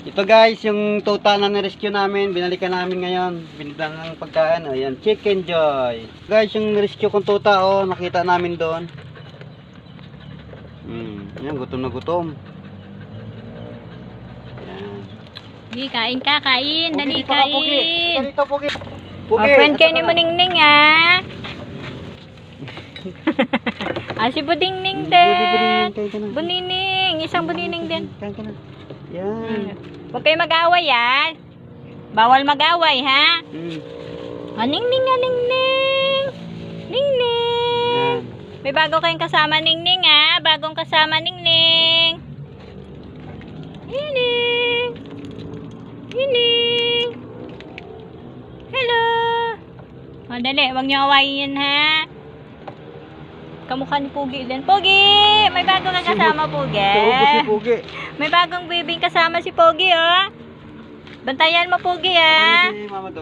Ito guys, yung tuta na na-rescue namin, binalikan namin ngayon. Binigyan ng pagkain, ayan, Chicken Joy. Guys, yung rescue kong tuta, oh, nakita namin doon. Ayan, gutom na gutom. Ayan. Di, kain ka, kain. Pugi, Dali, di pa ka, Pugi. kain. Dito, Pugi. Oh, friend kayo ni Maningning, ah. Si Budingning din. Bunining, isang bunining din. Kain ka na. Yan. Huwag kayo mag-away, ah. Bawal mag-away, ha? Ningning, ningning. Ningning. May bago kayong kasama, Ningning, ah. Bagong kasama, Ningning. Ningning. Ningning. Hello. O, dali. Huwag niyo awayin yan, ha? Kamukha ni Pugi din. Pugi! May bagong kasama, Pugi. Ubus si Pugi. May bagong bibing kasama si Pogi, oh. Bantayan mo, Pogi, ah. Si Mama